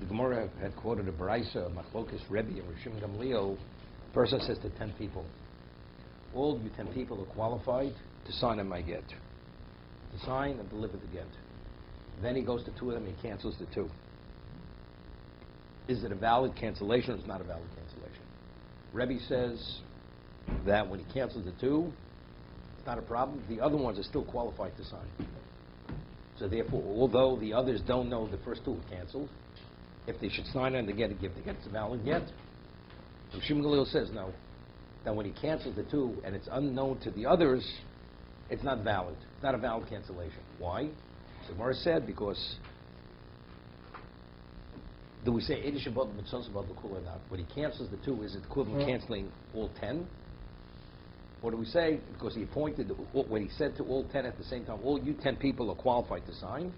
Gemara had quoted a Baraisa, Machlokes Rebbe and Rishim Gamliel. Person says to 10 people, all you 10 people are qualified to sign on my get. To sign and deliver the get. Then he goes to 2 of them and he cancels the 2. Is it a valid cancellation or is it not a valid cancellation? Rebbe says that when he cancels the 2, it's not a problem. The other ones are still qualified to sign. So therefore, although the others don't know the first 2 were canceled, if they should sign on the get and give the get, it's a valid get. And Shimon Gamliel says no. That when he cancels the 2 and it's unknown to the others, it's not valid. It's not a valid cancellation. Why? So Gemara said because do we say Eidish Shabbat Mitzvah Shabbat L'Kul or not? When he cancels the 2, is it equivalent canceling all 10? Or do we say because he appointed when he said to all 10 at the same time, all you 10 people are qualified to sign?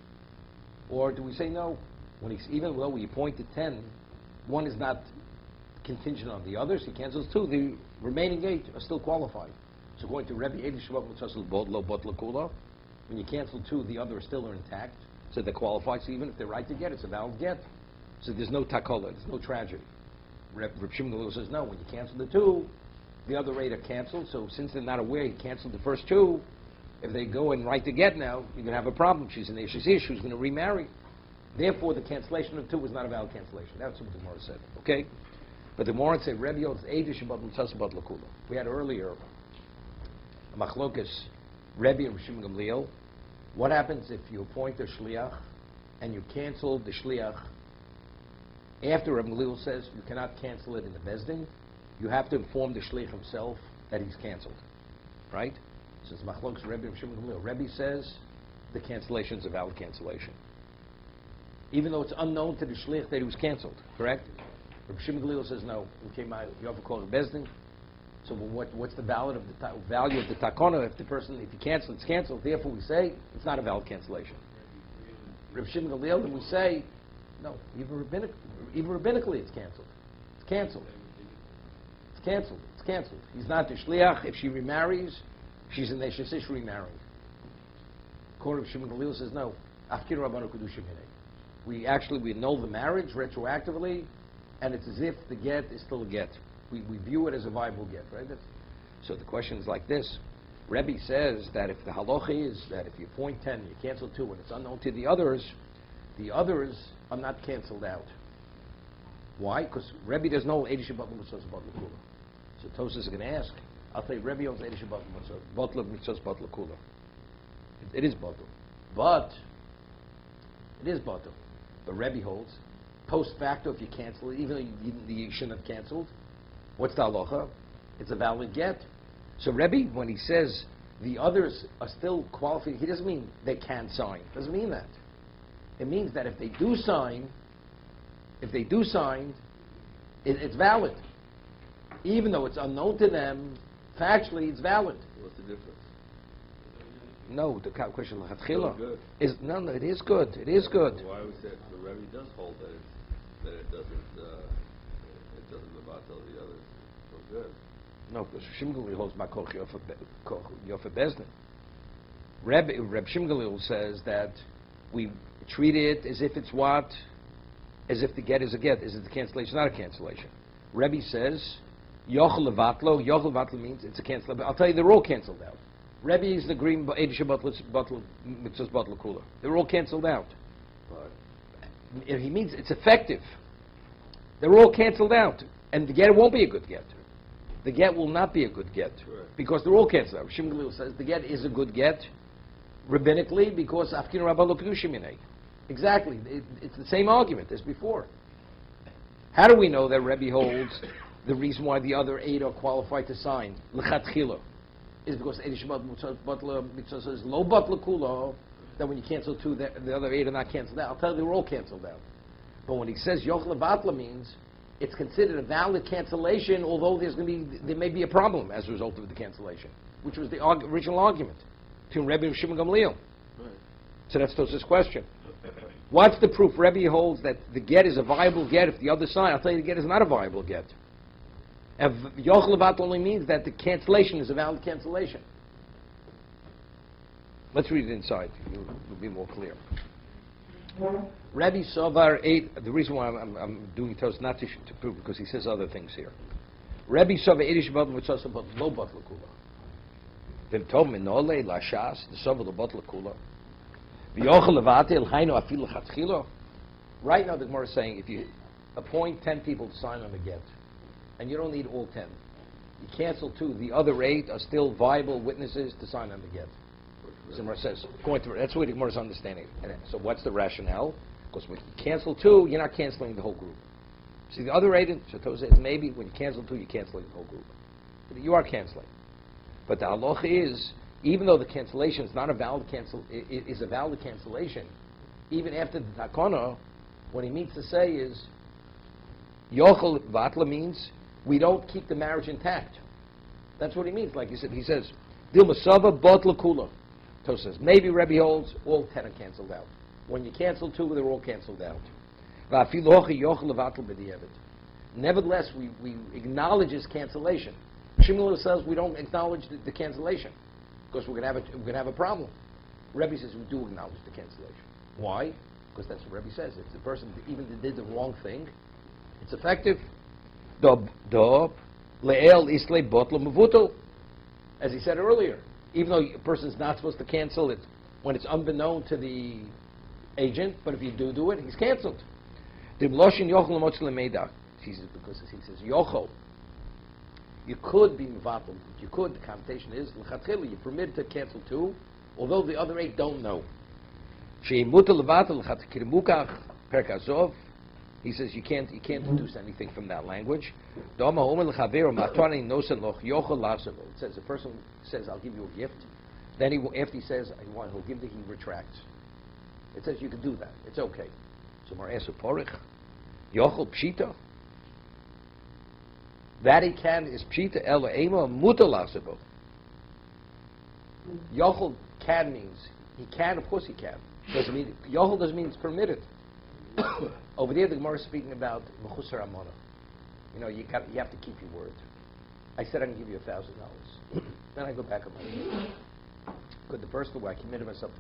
Or do we say no? When he's even though he appointed 10, one is not contingent on the others. He cancels 2. The remaining 8 are still qualified. So going to Rebbe Eidish Shabbat Mitzvah Shabbat L'Kul, when you cancel 2, the others still are intact, so they're qualified. So even if they're right to get, it's a valid get. So there's no takola, there's no tragedy. Reb Shimon Gamliel says no. When you cancel the 2, the other 8 are canceled. So since they're not aware he canceled the first 2, if they go and write the get now, you're going to have a problem. She's an Eishes Ish who's going to remarry. Therefore, the cancellation of 2 is not a valid cancellation. That's what the Gemara said. Okay, but the Gemara said Rebbe Yod's Eidish Shabbat Mitzvah Shabbat L'Kula. We had earlier a Machlokes Rebbe and Shimon Gamliel. What happens if you appoint a shliach and you cancel the shliach after Rebbe Gamliel says you cannot cancel it in the Bezdin? You have to inform the shliach himself that he's canceled, right? So it's Machlokes Rebbe and Shimon Gamliel. Rebbe says the cancellation is a valid cancellation, even though it's unknown to the shliach that he was canceled. Correct? Rebbe Shimon Gamliel says no. You have to call it Bezdin. So what's the value of the takona if you cancel, it's canceled. Therefore, we say it's not a valid cancellation. Reb Shimon Gamliel, then we say no. Even rabbinically, it's canceled. It's canceled. It's canceled. It's canceled. He's not the shliach. If she remarries, she's an Eishes Ish remarrying. Reb Shimon Gamliel says no. Afkir Rabbanu Kedushim Hinei. We annul the marriage retroactively, and it's as if the get is still a get. We view it as a viable get, right? So the question is like this. Rebbe says that if the halacha is that if you appoint 10, you cancel 2, and it's unknown to the others are not canceled out. Why? Because Rebbe doesn't know Eidish Shabbat Mitzvah Shabbat L'Kula. So Tosas is going to ask, I'll tell you, Rebbe owns Eidish Shabbat Mitzvah Shabbat L'Kula. It is batul. But Rebbe holds, post facto, if you cancel it, even though you shouldn't have canceled, what's the halacha? It's a valid get. So Rebbe, when he says the others are still qualified, he doesn't mean they can't sign. It doesn't mean that. It means that if they do sign, it's valid. Even though it's unknown to them, factually it's valid. What's the difference? No, the question It is no, it is good. It is good. Why we say the Rebbe does hold that it doesn't about the others. So good. No, because Shimon Gamliel holds Makoch Yofa Bezdin. Reb Shimon Gamliel says that we treat it as if it's what? As if the get is a get. Is it the cancellation? Not a cancellation. Rebbe says Yochel Levatlo. Yochel Levatlo means it's a cancellation. I'll tell you, they're all canceled out. Rebbe is the green Eidish Shabbat Mitzvah Shabbat L'Kula. They're all canceled out. He means it's effective. They're all canceled out. And the get won't be a good get. The get will not be a good get. Sure. Because they're all canceled out. Shimon Gamliel says the get is a good get rabbinically because Afkin Rabba Lo Kedushim Hinei. Exactly. It's the same argument as before. How do we know that Rebbe holds the reason why the other 8 are qualified to sign L'chatchila is because Eidish Shabbat Mitzvah says Lo Bat L'Kula, that when you cancel 2, the other 8 are not canceled out. I'll tell you, they were all canceled out. But when he says Yoch Levatla means it's considered a valid cancellation, although there may be a problem as a result of the cancellation, which was the original argument between Rebbe and Shimon Gamliel. Right. So that's Tos's question. What's the proof? Rebbe holds that the get is a viable get if the other side, I'll tell you, the get is not a viable get. Yoch Levatla only means that the cancellation is a valid cancellation. Let's read it inside. It'll be more clear. Rabbi Sovar ate. The reason why I'm doing toast not to prove because he says other things here. Rabbi Sovar ate Shabbat mitzvah but lo bat lekula. V'im tov minole lashas the Sovar lo bat lekula. V'yochel levatel hayno afil lechatchila. Right now the Gemara is saying if you appoint 10 people to sign on the get, and you don't need all 10, you cancel 2. The other 8 are still viable witnesses to sign on the get. The Gemara says that's what the Gemara is understanding. And so what's the rationale? Because when you cancel 2, you're not canceling the whole group. See, the other 8, Shato says maybe when you cancel 2, you're canceling the whole group. But you are canceling. But the halacha is, even though the cancellation is not a valid is a valid cancellation, even after the takana, what he means to say is, yochel vatla means we don't keep the marriage intact. That's what he means. Like he says, Dilma Sava Botla Kula. So says, maybe Rebbe holds all 10 are canceled out. When you cancel 2, they're all canceled out. Nevertheless, we acknowledge his cancellation. Shmuel says we don't acknowledge the cancellation because we're going to have a problem. Rebbe says we do acknowledge the cancellation. Why? Because that's what Rebbe says. If the person even did the wrong thing, it's effective. As he said earlier, even though a person's not supposed to cancel it when it's unbeknown to the agent, but if you do it, he's canceled. He says because he says yochel, you could be mevatel. You could. The connotation is l'chatchila. You're permitted to cancel 2, although the other 8 don't know. He says you can't deduce anything from that language. It says a person says, I'll give you a gift. Then after he says, he'll give he retracts. It says you can do that. It's okay. So Mar Esu Porich, Yochel Pshita. That he can is Pshita Ela Ema Mutalasabo. Yochel can means he can, of course he can. Doesn't mean Yochel doesn't mean it's permitted. Over there, the Gemara is speaking about mechusar amana. You have to keep your word. I said I can give you $1,000. Then I go back on my word. Could the person where I committed myself,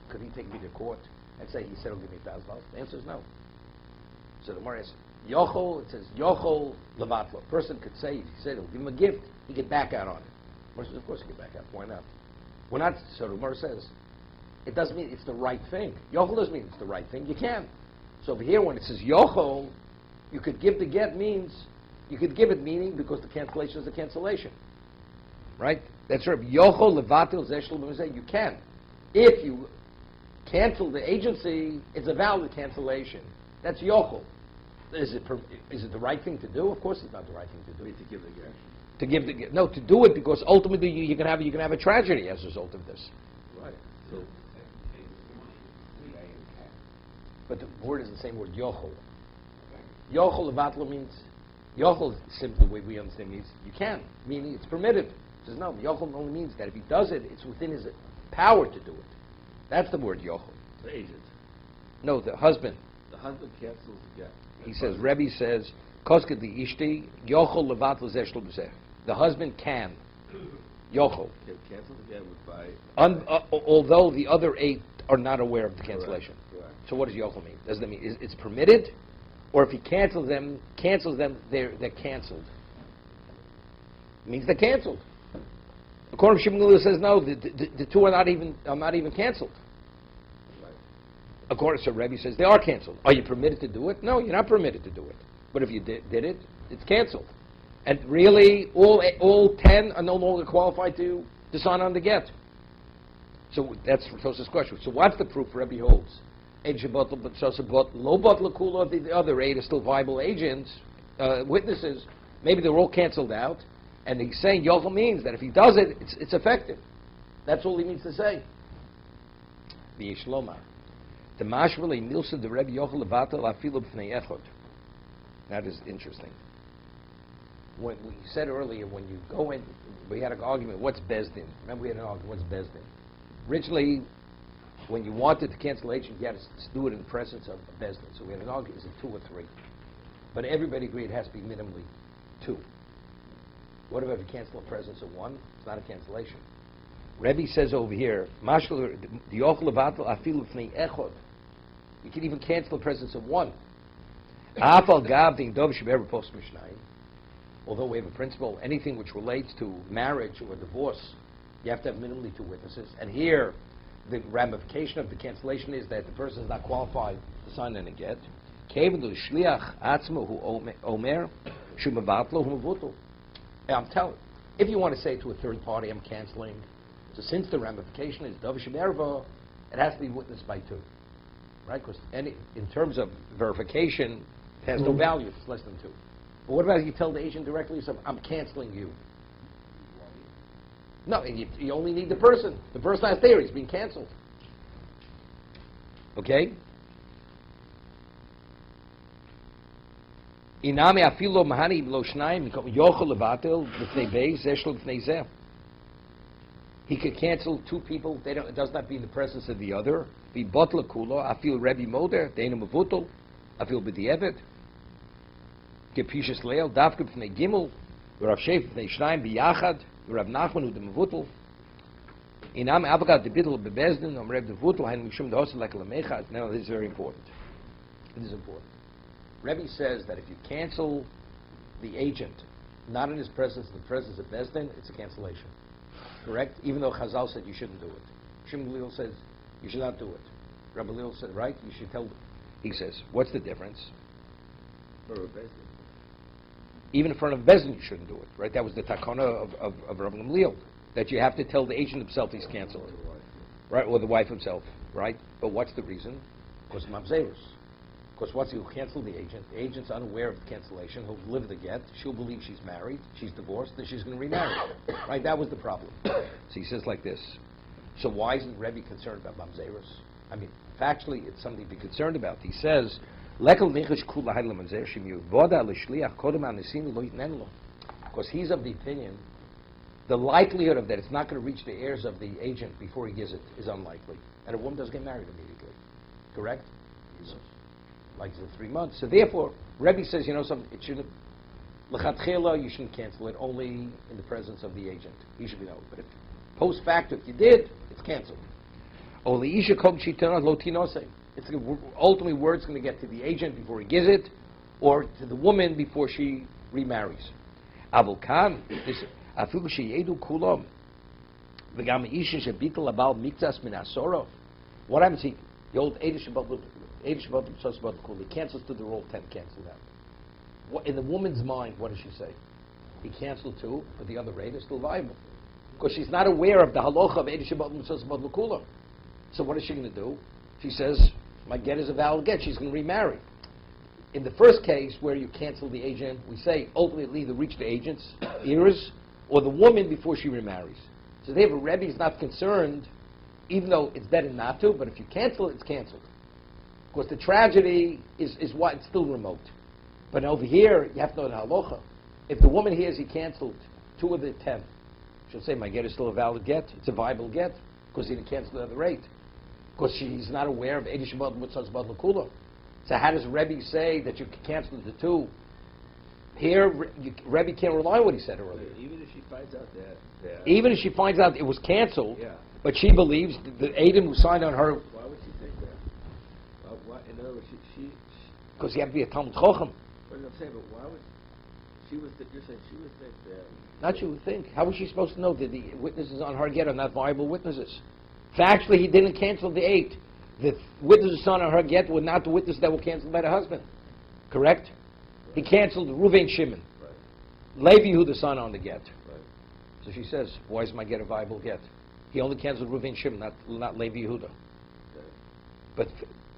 could he take me to court and say he said he'll give me $1,000? The answer is no. So the Gemara is yochol. It says yochol levatlo. A person could say if he said he'll give him a gift, he could back out on it. Of course he could back out. Why not? We're not. So the Gemara says it doesn't mean it's the right thing. Yochol doesn't mean it's the right thing. You can. So over here, when it says yochol, you could give the get means, you could give it meaning because the cancellation is a cancellation. Right? That's right. Yochol levatil zeshel b'mezeh. You can. If you cancel the agency, it's a valid cancellation. That's yochol. Is it the right thing to do? Of course it's not the right thing to do. To give the get. To give the get. No, to do it because ultimately you can have a tragedy as a result of this. Right. So but the word is the same word, yochol. Yochol levatlo means, yochol simply the way we understand means you can, meaning it's permitted. It says no, yochol only means that if he does it, it's within his power to do it. That's the word yochol. the agent. No, the husband. The husband cancels the get. He says, Rebbe says, Koska di ishti, yochol levatlo zeshlo b'zeh. The husband can. Yochol. Can cancel the get with by... Although the other 8 are not aware of the cancellation. Correct. So what does yochel mean? Does that mean it's permitted? Or if he cancels them, they're canceled. It means they're canceled. According to Shimon says no, the 2 are not even canceled. Right. According to Rebbe says they are canceled. Are you permitted to do it? No, you're not permitted to do it. But if you did it, it's canceled. And really, all 10 are no longer qualified to sign on the get. So that's Tosha's question. So what's the proof Rebbe holds? The other 8 are still viable agents, witnesses. Maybe they're all canceled out. And he's saying yochel means that if he does it, it's effective. That's all he means to say. The Yishlomar. The mashveli milsa the Rebbe yochel levatel afilu b'fnei echod. That is interesting. When we said earlier, when you go in, we had an argument, what's Bezdin? Remember we had an argument, what's Bezdin? Originally, when you wanted the cancellation, you had to do it in the presence of Bezdin. So we had an argument, is it 2 or 3? But everybody agreed it has to be minimally 2. What if you cancel in presence of 1? It's not a cancellation. Rebbe says over here, You can even cancel the presence of one. Although we have a principle, anything which relates to marriage or divorce, you have to have minimally 2 witnesses. And here, the ramification of the cancellation is that the person is not qualified to sign in a get. I'm telling, if you want to say to a third party, I'm canceling, so since the ramification is Dav Shemerva, it has to be witnessed by 2. Right? Because in terms of verification, it has no value if it's less than 2. But what about if you tell the agent directly yourself, I'm canceling you? No, you only need the person. The person that's there, he's being canceled. Okay? Inami afilo mahani lo shnaim yochel levatel b'fnei beis zeshel b'fnei zeh. He could cancel 2 people. It does not be in the presence of the other. Be botla kulo afil Rebbe Moder deinu mevutel afil b'di'evet. Gepishas leil davke b'fnei gimel v'rav sheif b'fnei shnaim b'yachad v'rav Nachman hu demevutel. Inami avagad debitel bebezdin om Reb devutel hain mishum dehosel like lemechad. Now this is very important. It is important. Rebbe says that if you cancel the agent, not in his presence, in the presence of Bezdin, it's a cancellation. Correct? Even though Chazal said you shouldn't do it. Shimon Gamliel says you should not do it. Rabbi Lil said, right? You should tell. He says, what's the difference? Even in front of Bezdin, you shouldn't do it. Right? That was the takana of Rabbi Gamliel, that you have to tell the agent himself he's canceled. Right? Or the wife himself. Right? But what's the reason? Because Mamzerus. Because once you cancel the agent's unaware of the cancellation, he'll live the get, she'll believe she's married, she's divorced, then she's going to remarry. Right? That was the problem. So he says like this. So why isn't Rebbe concerned about Mamzerus? I mean, factually, it's something to be concerned about. He says, because he's of the opinion, the likelihood of that it's not going to reach the heirs of the agent before he gives it is unlikely. And a woman doesn't get married immediately. Correct? Like in 3 months. So therefore, Rebbe says, you know something, it shouldn't, l'chatchila, you shouldn't cancel it only in the presence of the agent. He should be known. But if post facto, if you did, it's canceled. It's ultimately word's going to get to the agent before he gives it, or to the woman before she remarries. What happens? The old Eidish he cancels to the roll 10 canceled out. In the woman's mind, what does she say? He canceled 2, but the other 8 is still viable. Because she's not aware of the halacha of Eidish Kula. So what is she going to do? She says, my get is a valid get. She's going to remarry. In the first case, where you cancel the agent, we say ultimately either reach the agent's ears or the woman before she remarries. So therefore, Rebbe is not concerned, even though it's better not to, but if you cancel it, it's canceled. Of course, the tragedy is what it's still remote. But over here, you have to know the halacha. If the woman hears he canceled 2 of the 10, she'll say, my get is still a valid get. It's a viable get, because he didn't cancel the other 8. Because she's not aware of Eidish Mitzvahs Bad L'Kula. So how does Rebbe say that you can cancel the 2? Here, Rebbe can't rely on what he said earlier. Even if she finds out that even if she finds out it was canceled, yeah. But she believes the Adam who signed on her. Why would she think that? Why, in other words, she Because you have to be a Talmud Chochem. What I'm saying, but why would you're saying she would think that? Not she would think. How was she supposed to know that the witnesses on her get are not viable witnesses? Factually, he didn't cancel the 8. The witnesses on her get were not the witnesses that were canceled by the husband. Correct? Right. He canceled Reuven Shimon. Right. Levi, who the son on the get. Right. So she says, why is my get a viable get? He only canceled Reuven Shimon, not Levi Yehuda. Okay.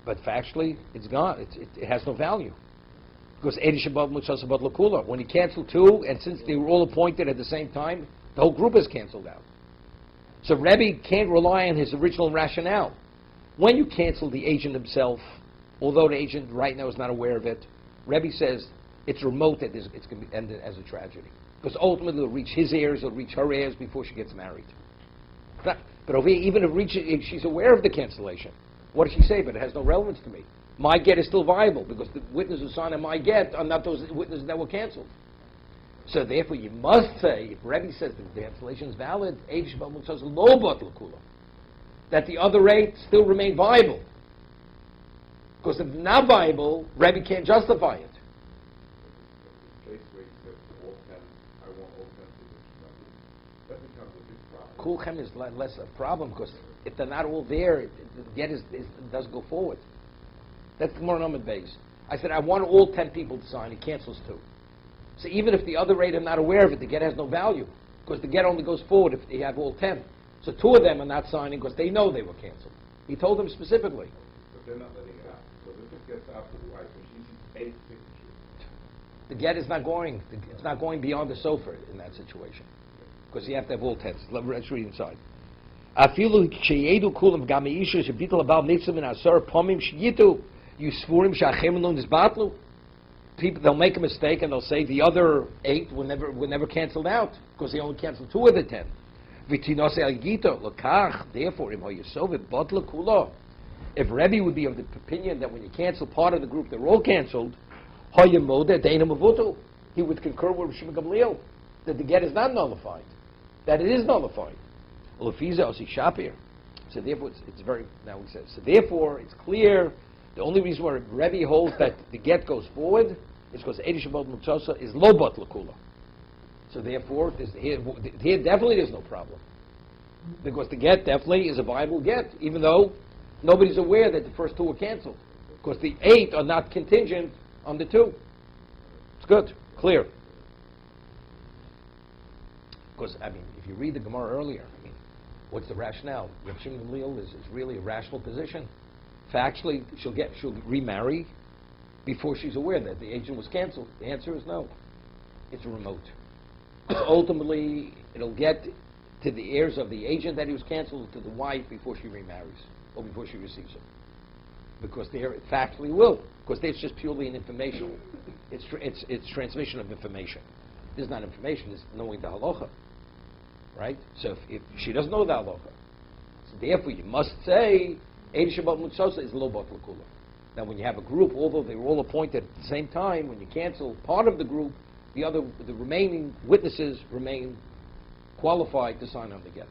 But factually, it's gone. It has no value. Because Eidish Shabbat Mutzas Shabbat L'Kula. When he canceled 2, and since they were all appointed at the same time, the whole group is canceled out. So Rebbe can't rely on his original rationale. When you cancel the agent himself, although the agent right now is not aware of it, Rebbe says it's remote that it's going to be ended as a tragedy. Because ultimately it'll reach his heirs, it'll reach her heirs before she gets married. But over here, even if she's aware of the cancellation, what does she say? But it has no relevance to me. My get is still viable because the witnesses who signed on my get are not those witnesses that were canceled. So therefore, you must say, if Rebbe says that the cancellation is valid, that the other 8 still remain viable. Because if not viable, Rebbe can't justify it. Case where he said all 10, I want all 10 to that becomes a big problem. Kulchem is less a problem because if they're not all there, the get doesn't go forward. That's the Gemara base. I said, I want all 10 people to sign. He cancels 2. So even if the other 8 are not aware of it, the get has no value because the get only goes forward if they have all 10. So 2 of them are not signing because they know they were canceled. He told them specifically. But they're not letting it out. So if it gets out to the wife and she sees 8 signatures. The get is not going. It's not going beyond the sofa in that situation because you have to have all 10. Let's read inside. Afilu sheyedu kulam gamiisha shebitul abal mitzvah min asar pomim sheyitu yusfurim shachem lo nizbatlu. People, they'll make a mistake and they'll say the other 8 were never canceled out because they only canceled 2 of the 10. V'tinos elgito lokach. Therefore, im hayesov botla kulo. If Rebbe would be of the opinion that when you cancel part of the group, they're all canceled, hayemode deina mavutu. He would concur with Shimon Gamliel that the get is not nullified, that it is nullified. Lefiza osi shapir. So therefore, it's very. Now he says. So therefore, it's clear. The only reason why Rebbe holds that the get goes forward is because Eidish Shabbat Mutzosa is lo bat lakula. So therefore, here definitely there's no problem. Because the get definitely is a viable get, even though nobody's aware that the first 2 were canceled. Because the 8 are not contingent on the 2. It's good, clear. Because, I mean, if you read the Gemara earlier, I mean, what's the rationale? Rav Shimon Gamliel is really a rational position. Factually, she'll remarry before she's aware that the agent was canceled. The answer is no. It's remote. So ultimately, it'll get to the heirs of the agent that he was canceled, to the wife before she remarries or before she receives it. Because they factually will. Because it's just purely an informational. It's transmission of information. This is not information. It's knowing the halacha, right? So if she doesn't know the halacha, so therefore you must say Eidish Shabbat Mutzosa is lo bat lakula. Now, when you have a group, although they were all appointed at the same time, when you cancel part of the group, the remaining witnesses remain qualified to sign on the get.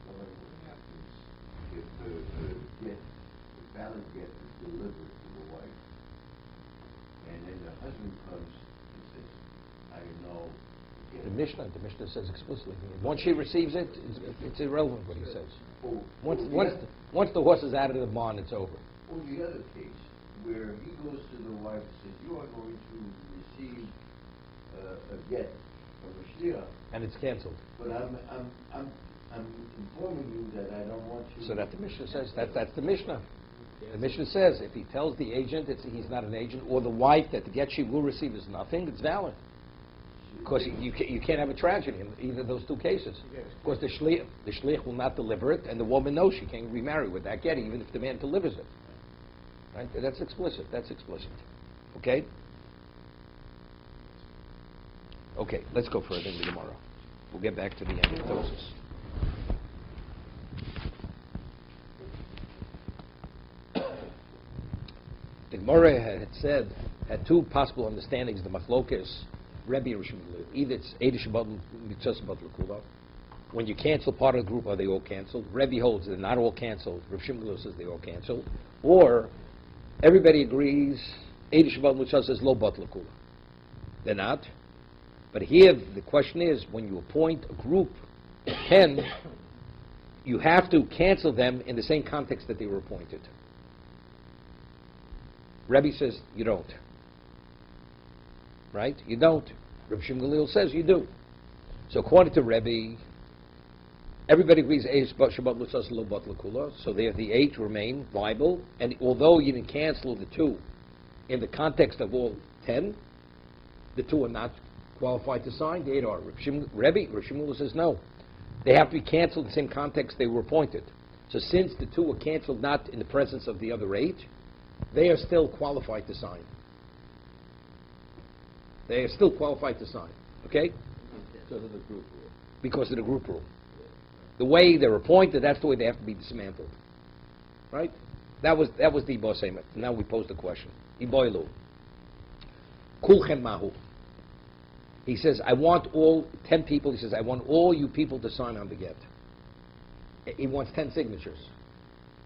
Well, what happens if the valid get is delivered to the wife, and then the husband comes and says, I know. The Mishnah says explicitly. Once she receives it, it's irrelevant what he says. Once the horse is out of the barn, it's over. Or the other case, where he goes to the wife and says, you are going to receive a get from a shliach. And it's canceled. But I'm informing you that I don't want you. So that the Mishnah says, that's the Mishnah. The Mishnah says if he tells the agent he's not an agent, or the wife that the get she will receive is nothing, it's valid. Because you can't have a tragedy in either of those 2 cases. Because the shliach will not deliver it, and the woman knows she can't remarry with that get, even if the man delivers it. Right? That's explicit. Okay? Okay, let's go further into tomorrow. We'll get back to the end of Tosis. The Gemara had 2 possible understandings of the machlokes. Rebbe or Shimon. Either it's Eidish Shabbat Mitzvah L'Kula. When you cancel part of the group, are they all canceled? Rebbe holds they're not all canceled. Rav Shimon says they all canceled. Or everybody agrees Eidish Shabbat Mitzvah says Lo Bat L'Kula. They're not. But here the question is, when you appoint a group of 10, you have to cancel them in the same context that they were appointed. Rebbe says you don't. Right? You don't. Rav Shimon Gamliel says you do. So according to Rebbe, everybody agrees Shabbat Lutzas Lo Bat L'Kula, so there the 8 remain viable, and although you didn't cancel the 2 in the context of all 10, the 2 are not qualified to sign, the 8 are. Rav Shimon Gamliel says no. They have to be canceled in the same context they were appointed. So since the 2 were canceled not in the presence of the other 8, they are still qualified to sign. They are still qualified to sign. Okay? Because of the group rule. Because of the group rule. The way they're appointed, that's the way they have to be dismantled. Right? That was the Ibosaymet. Now we pose the question. Iboilu. Kulchem mahu. He says, I want all 10 people, he says, I want all you people to sign on the get. He wants 10 signatures.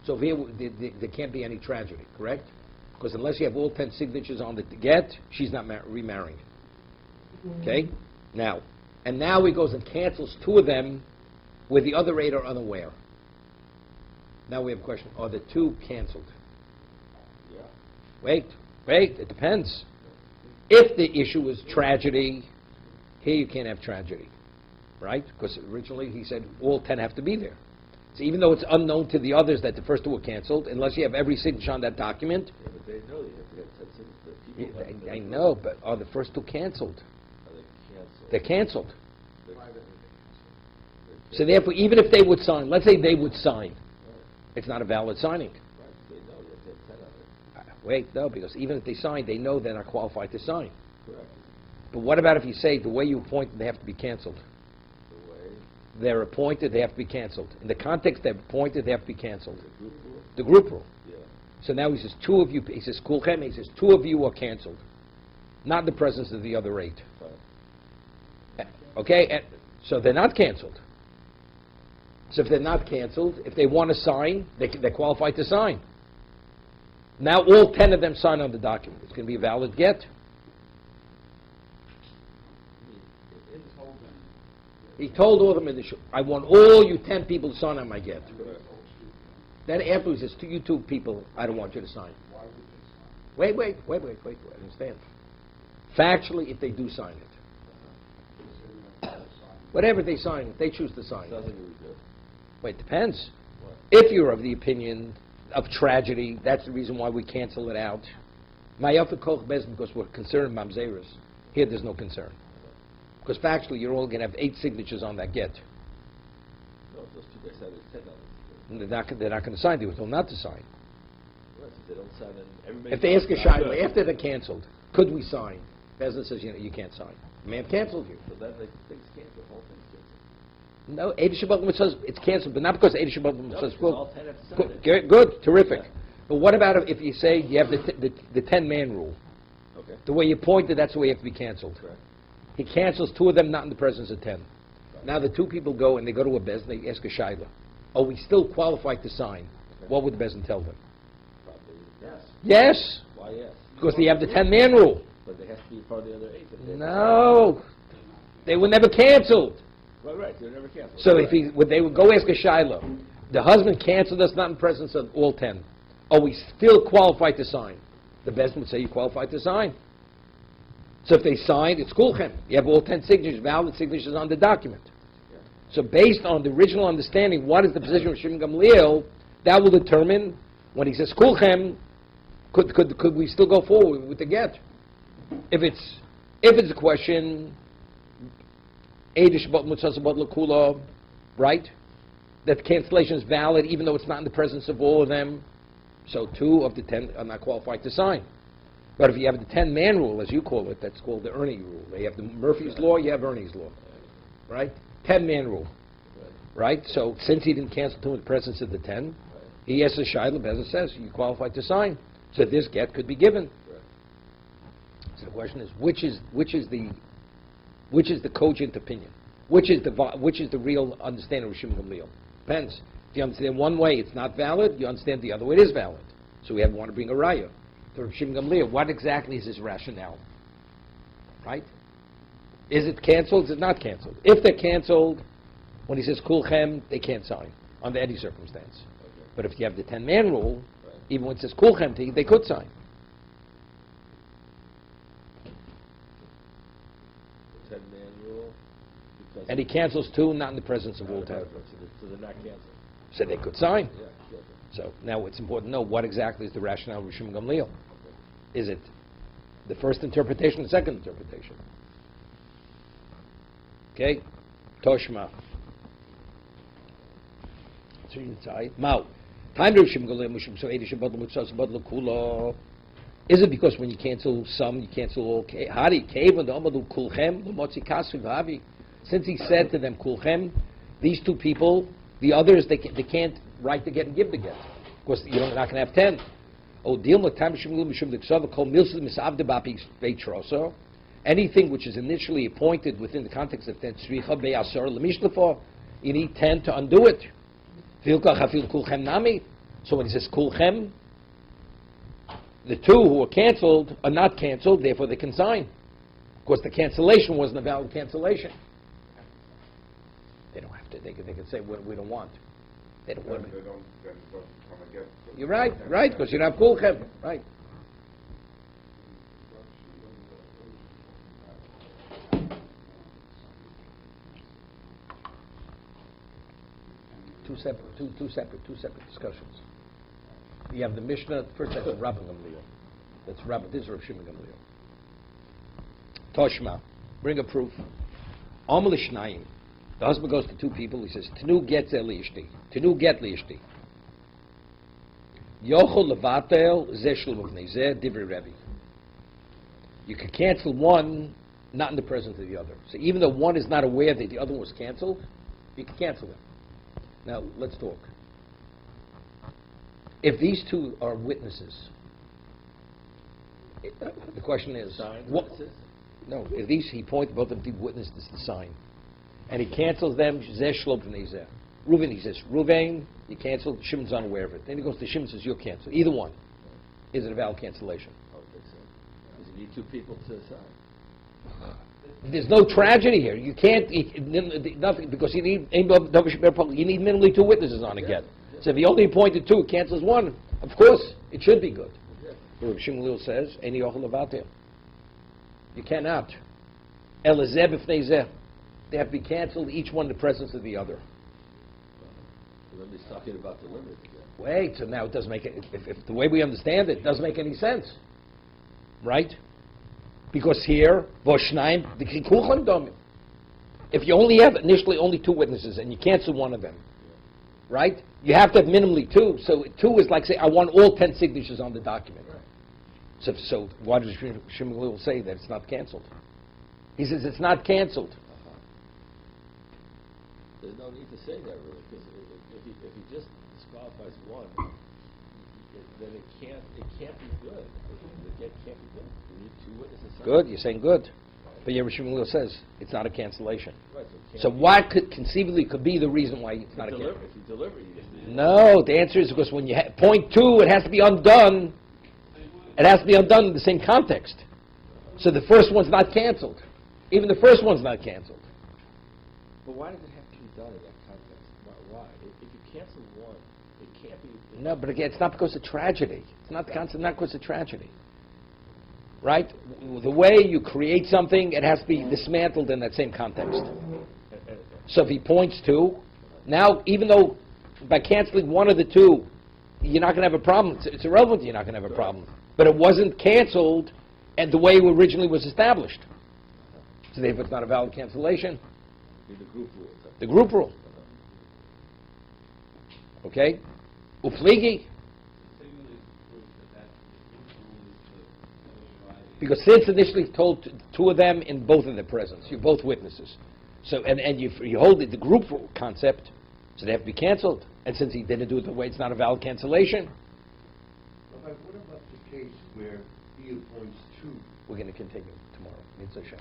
So here, there can't be any tragedy, correct? Because unless you have all 10 signatures on the get, she's not remarrying. Okay? Now he goes and cancels 2 of them where the other 8 are unaware. Now we have a question. Are the 2 canceled? Yeah. Wait, it depends. If the issue is tragedy, here you can't have tragedy, right? Because originally he said all 10 have to be there. So even though it's unknown to the others that the first 2 were canceled, unless you have every signature on that document. Yeah, but they know you have to get 10 signatures. People I know, but are the first 2 canceled? Are they canceled? They're canceled. They're- So therefore, even if they would sign, let's say they would sign, it's not a valid signing. Right, they know you have to have 10 of it. Wait, no, because even if they sign, they know they're not qualified to sign. Correct. But what about if you say the way you appointed, they have to be canceled? The way, They're appointed, they have to be canceled. In the context they're appointed, they have to be canceled. the group rule? The group rule. Yeah. So now he says 2 of you, he says, Kulchem, he says 2 of you are canceled. Not in the presence of the other 8. Fine. Okay? And so they're not canceled. So if they're not canceled, if they want to sign, they're qualified to sign. Now all 10 of them sign on the document. It's going to be a valid get. He told all of them in the show, I want all you 10 people to sign on my get. Correct. Then afterwards he says, to you 2 people, I don't want you to sign. Wait, understand. Factually, if they do sign it. Whatever they sign, if they choose to sign Sounds it. like it was good. Wait, depends. What? If you're of the opinion of tragedy, that's the reason why we cancel it out. Ma'yafik koch bezin, because we're concerned with mamzeres. Here there's no concern. Because factually, you're all going to have 8 signatures on that get. No, if those 2 guys have their 10 on it. And they're not going to sign. They were told not to sign. Right, if they don't sign, then everybody... If they ask a signs. shayla, after they're canceled, could we sign? Bezin says, you can't sign. I may have canceled you. So that makes things canceled, the whole thing's canceled. No, Eidah Shabbat says it's canceled, but not because Eidah Shabbat No, says, because all 10 have to sign it. good, terrific. Yeah. But what about if you say you have the 10-man rule? Okay. The way you pointed, that's the way you have to be canceled. Correct. He cancels 2 of them, not in the presence of 10. Right. Now the 2 people go and they go to a bezin, they ask a shayla. Are we still qualified to sign? Okay. What would the bezin tell them? Probably yes. Yes, Why yes? because they have the 10-man rule. But they have to be part of the other 8. If they- No, they were never canceled. Right, they were never canceled. So if they would go ask a shayla, the husband canceled us, not in presence of all 10. Are we still qualified to sign? The bezin would say you're qualified to sign. So if they signed, it's kulchem. You have all 10 signatures, valid signatures on the document. Yeah. So based on the original understanding, what is the position of Shimon Gamliel, that will determine, when he says kulchem, could we still go forward with the get? If it's a question, Eidah Shabbat Mutzah Shabbat L'Kula, right? That the cancellation is valid even though it's not in the presence of all of them. So 2 of the 10 are not qualified to sign. But if you have the 10-man rule, as you call it, that's called the Ernie rule. They have the Murphy's Law, you have Ernie's Law. Right? 10-man rule. Right. Right? So since he didn't cancel 2 in the presence of the 10, Right. he asks the Shayla, Bezin says, you're qualified to sign. So this get could be given. Right. So the question is, which is the cogent opinion? Which is the real understanding of Shimon Gamliel? Depends. If you understand one way, it's not valid. You understand the other way, it is valid. So we want to bring a raya. For Shimon Gamliel, what exactly is his rationale? Right? Is it canceled? Is it not canceled? If they're canceled, when he says kulchem, they can't sign under any circumstance. Okay. But if you have the 10-man rule, Right. even when it says kulchem, they could sign. The 10-man rule. Because And he cancels 2, not in the presence of all 10. So they're not canceled. So they could sign. Yeah, canceled. So now it's important to know what exactly is the rationale of Shimon Gamliel. Is it the first interpretation or the second interpretation? Okay? Toshma. So inside. Mao. Time to Shimon Gamliel, Mushim, so Eidah Shabbat Mutzah Shabbat L'Kula. Is it because when you cancel some, you cancel all? Hari, Kevan, Amadu Kulchem, L'Motzi Kasvi V'Havi. Since he said to them, Kulchem, these 2 people, the others, they can't write the get and give the get. Of course, you're not going to have 10. Anything which is initially appointed within the context of 10, you need 10 to undo it. So when he says kulchem, the two who are canceled are not canceled, therefore they can sign. Of course, the cancellation wasn't a valid cancellation. They don't have to. They can say we don't want. They don't want. Then it doesn't come against them. You're right, because you don't have kulchem, right? Two separate discussions. You have the Mishnah. First, that's Rabbi Gamliel. This is Rav Shimon Gamliel. Toshma, bring a proof. Amr l'shnayim. The husband goes to two people. He says, "Tenu get liishti. Tenu get liishti. Yochol levatel zeshul muvnei zeh divrei Rebbe." You can cancel one, not in the presence of the other. So even though one is not aware that the other one was canceled, you can cancel them. Now, let's talk. If these two are witnesses, the question is, what? No, if these, he pointed both of the witnesses to sign. And he cancels them, Zeh Shlob V'nei Zeh. Reuven, he says, Reuven, you canceled, Shimon's unaware of it. Then he goes to Shimon and says, you're canceled. Either one. Is it a valid cancellation? I would think so. Because you need two people to sign. There's no tragedy here. You can't, nothing, because you need minimally two witnesses on again. So if he only appointed two, cancels one, of course, it should be good. But Shimon says, Eini yochel levatel. You cannot. Elazeh b'fnei zeh. They have to be canceled, each one in the presence of the other. So then he's talking about the limit again. Wait, so now it doesn't make it, if the way we understand it, doesn't make any sense. Right? Because here, Voshnaim, the Kulchan Domim. If you only have initially only two witnesses and you cancel one of them, right? You have to have minimally two. So two is like, say, I want all 10 signatures on the document. Right. So why does Shimon say that it's not canceled? He says it's not canceled. There's no need to say that, really, because if he just disqualifies one, then it can't be good. It can't be good. You need two witnesses. Good, you're saying good. But Yerushalayim says it's not a cancellation. Right, so what could conceivably could be the reason why it's not a cancellation? If you deliver, no, the answer is because when you point two, it has to be undone. It has to be undone in the same context. So the first one's not canceled. Even the first one's not canceled. But why does it have to be done in that context? Why? If you cancel one, it can't be. No, but again, it's not because of tragedy. It's not because of tragedy. Right? The way you create something, it has to be dismantled in that same context. So if he points to, now, even though by canceling one of the two, you're not going to have a problem. It's irrelevant you're not going to have a problem. But it wasn't canceled and the way it originally was established. So therefore it's not a valid cancellation. The group rule. The group rule. Okay? Ufligi. Because since initially told two of them in both of their presence, you're both witnesses. So and you hold it, the group rule concept, so they have to be canceled. And since he didn't do it the way, it's not a valid cancellation. But what about the case where he appoints two? We're going to continue tomorrow. Mitzvah Shem.